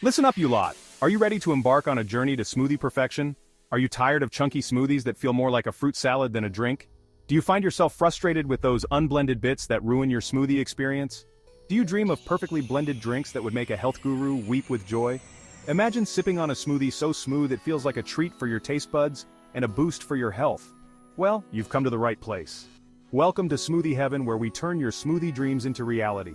Listen up, you lot. Are you ready to embark on a journey to smoothie perfection? Are you tired of chunky smoothies that feel more like a fruit salad than a drink? Do you find yourself frustrated with those unblended bits that ruin your smoothie experience? Do you dream of perfectly blended drinks that would make a health guru weep with joy? Imagine sipping on a smoothie so smooth it feels like a treat for your taste buds and a boost for your health. Well, you've come to the right place. Welcome to Smoothie Heaven, where we turn your smoothie dreams into reality.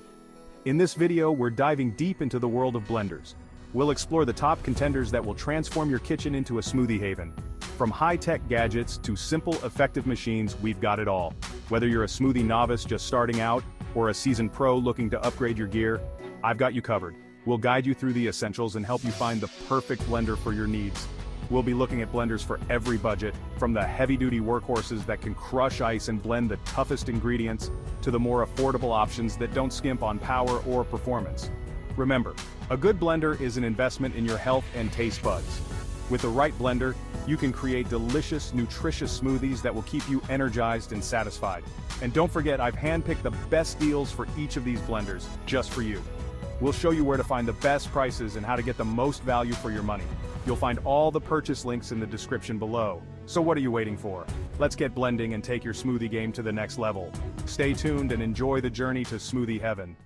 In this video, we're diving deep into the world of blenders. We'll explore the top contenders that will transform your kitchen into a smoothie haven. From high-tech gadgets to simple, effective machines, we've got it all. Whether you're a smoothie novice just starting out, or a seasoned pro looking to upgrade your gear, I've got you covered. We'll guide you through the essentials and help you find the perfect blender for your needs. We'll be looking at blenders for every budget, from the heavy-duty workhorses that can crush ice and blend the toughest ingredients, to the more affordable options that don't skimp on power or performance. Remember, a good blender is an investment in your health and taste buds. With the right blender, you can create delicious, nutritious smoothies that will keep you energized and satisfied. And don't forget, I've handpicked the best deals for each of these blenders, just for you. We'll show you where to find the best prices and how to get the most value for your money. You'll find all the purchase links in the description below. So what are you waiting for? Let's get blending and take your smoothie game to the next level. Stay tuned and enjoy the journey to Smoothie Heaven.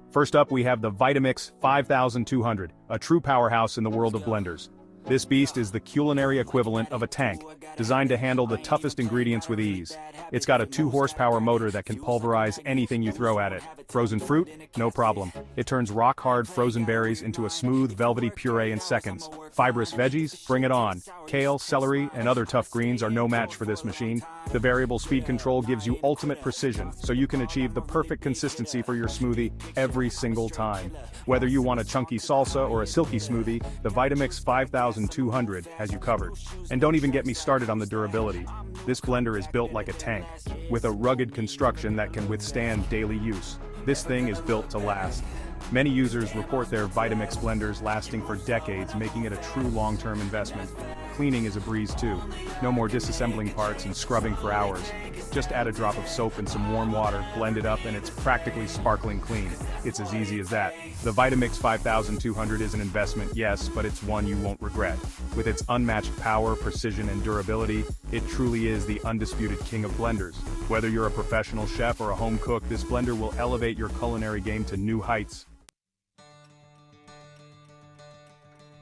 First up, we have the Vitamix 5200, a true powerhouse in the world of blenders. This beast is the culinary equivalent of a tank, designed to handle the toughest ingredients with ease. It's got a 2-horsepower motor that can pulverize anything you throw at it. Frozen fruit? No problem. It turns rock-hard frozen berries into a smooth, velvety puree in seconds. Fibrous veggies? Bring it on. Kale, celery, and other tough greens are no match for this machine. The variable speed control gives you ultimate precision, so you can achieve the perfect consistency for your smoothie every single time. Whether you want a chunky salsa or a silky smoothie, the Vitamix 5200 has you covered. And don't even get me started on the durability. This blender is built like a tank, with a rugged construction that can withstand daily use. This thing is built to last. Many users report their Vitamix blenders lasting for decades, making it a true long-term investment. Cleaning is a breeze too. No more disassembling parts and scrubbing for hours. Just add a drop of soap and some warm water, blend it up, and it's practically sparkling clean. It's as easy as that. The Vitamix 5200 is an investment, yes, but it's one you won't regret. With its unmatched power, precision, and durability, it truly is the undisputed king of blenders. Whether you're a professional chef or a home cook, this blender will elevate your culinary game to new heights.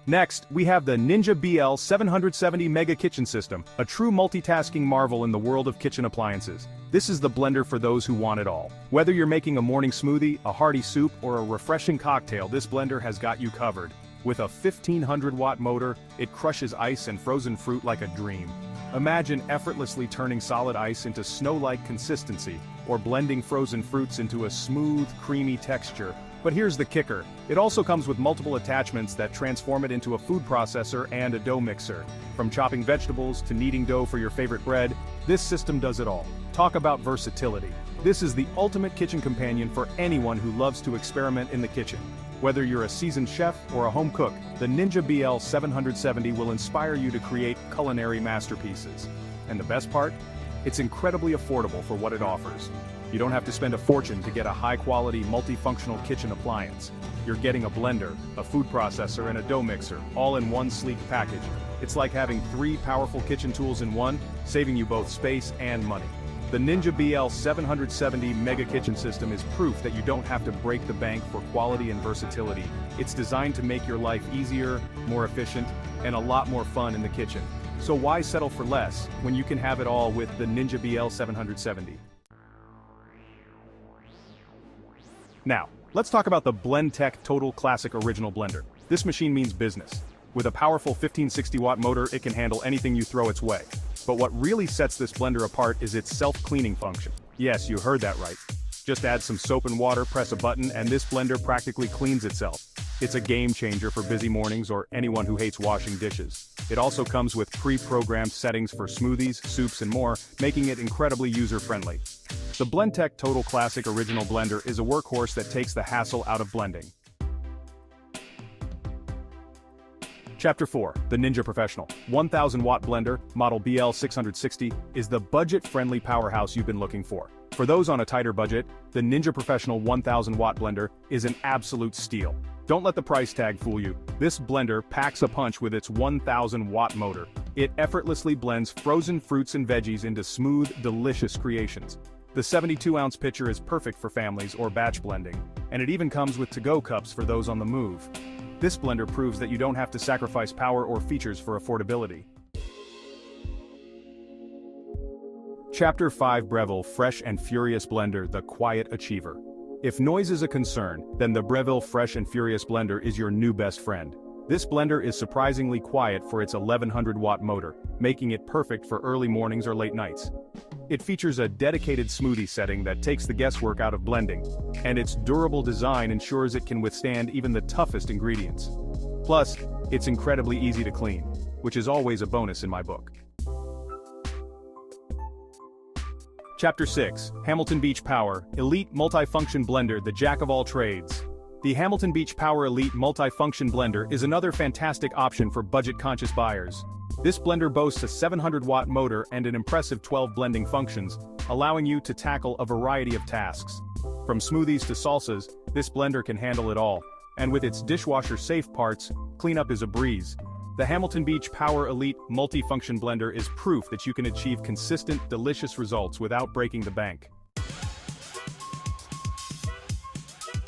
Next, we have the Ninja BL 770 Mega Kitchen System, a true multitasking marvel in the world of kitchen appliances. This is the blender for those who want it all. Whether you're making a morning smoothie, a hearty soup, or a refreshing cocktail, this blender has got you covered. With a 1500-watt motor, it crushes ice and frozen fruit like a dream. Imagine effortlessly turning solid ice into snow-like consistency, or blending frozen fruits into a smooth, creamy texture. But here's the kicker. It also comes with multiple attachments that transform it into a food processor and a dough mixer. From chopping vegetables to kneading dough for your favorite bread, this system does it all. Talk about versatility. This is the ultimate kitchen companion for anyone who loves to experiment in the kitchen. Whether you're a seasoned chef or a home cook, the Ninja BL 770 will inspire you to create culinary masterpieces. And the best part? It's incredibly affordable for what it offers. You don't have to spend a fortune to get a high-quality, multifunctional kitchen appliance. You're getting a blender, a food processor, and a dough mixer, all in one sleek package. It's like having 3 powerful kitchen tools in one, saving you both space and money. The Ninja BL 770 Mega Kitchen System is proof that you don't have to break the bank for quality and versatility. It's designed to make your life easier, more efficient, and a lot more fun in the kitchen. So why settle for less when you can have it all with the Ninja BL 770? Now, let's talk about the BlendTech Total Classic Original Blender. This machine means business. With a powerful 1560-watt motor, it can handle anything you throw its way. But what really sets this blender apart is its self-cleaning function. Yes, you heard that right. Just add some soap and water, press a button, and this blender practically cleans itself. It's a game changer for busy mornings or anyone who hates washing dishes. It also comes with pre-programmed settings for smoothies, soups, and more, making it incredibly user-friendly. The BlendTech Total Classic Original Blender is a workhorse that takes the hassle out of blending. Chapter 4, the Ninja Professional. 1000-watt blender, model BL660, is the budget-friendly powerhouse you've been looking for. For those on a tighter budget, the Ninja Professional 1000-watt blender is an absolute steal. Don't let the price tag fool you. This blender packs a punch with its 1000-watt motor. It effortlessly blends frozen fruits and veggies into smooth, delicious creations. The 72-ounce pitcher is perfect for families or batch blending, and it even comes with to-go cups for those on the move. This blender proves that you don't have to sacrifice power or features for affordability. Chapter 5 Breville Fresh and Furious Blender, the Quiet Achiever. If noise is a concern, then the Breville Fresh and Furious Blender is your new best friend. This blender is surprisingly quiet for its 1100-watt motor, making it perfect for early mornings or late nights. It features a dedicated smoothie setting that takes the guesswork out of blending, and its durable design ensures it can withstand even the toughest ingredients. Plus, it's incredibly easy to clean, which is always a bonus in my book. Chapter 6, Hamilton Beach Power, Elite Multifunction Blender, the Jack of all trades. The Hamilton Beach Power Elite Multifunction Blender is another fantastic option for budget-conscious buyers. This blender boasts a 700-watt motor and an impressive 12 blending functions, allowing you to tackle a variety of tasks. From smoothies to salsas, this blender can handle it all, and with its dishwasher-safe parts, cleanup is a breeze. The Hamilton Beach Power Elite Multifunction Blender is proof that you can achieve consistent, delicious results without breaking the bank.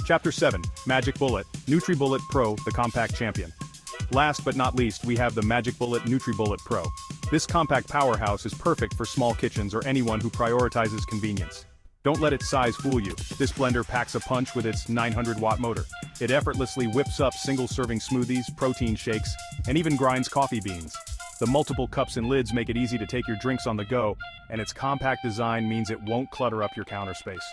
Chapter 7, Magic Bullet, NutriBullet Pro, the Compact Champion. Last but not least, we have the Magic Bullet NutriBullet Pro. This compact powerhouse is perfect for small kitchens or anyone who prioritizes convenience. Don't let its size fool you. This blender packs a punch with its 900-watt motor. It effortlessly whips up single-serving smoothies, protein shakes, and even grinds coffee beans. The multiple cups and lids make it easy to take your drinks on the go, and its compact design means it won't clutter up your counter space.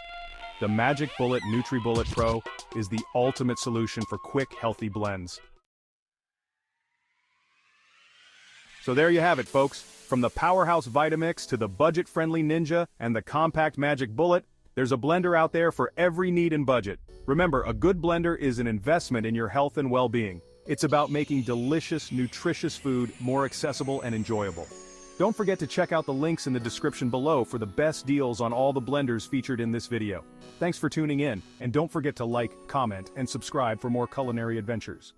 The Magic Bullet NutriBullet Pro is the ultimate solution for quick, healthy blends. So there you have it, folks. From the powerhouse Vitamix to the budget-friendly Ninja and the compact Magic Bullet, there's a blender out there for every need and budget. Remember, a good blender is an investment in your health and well-being. It's about making delicious, nutritious food more accessible and enjoyable. Don't forget to check out the links in the description below for the best deals on all the blenders featured in this video. Thanks for tuning in, and don't forget to like, comment, and subscribe for more culinary adventures.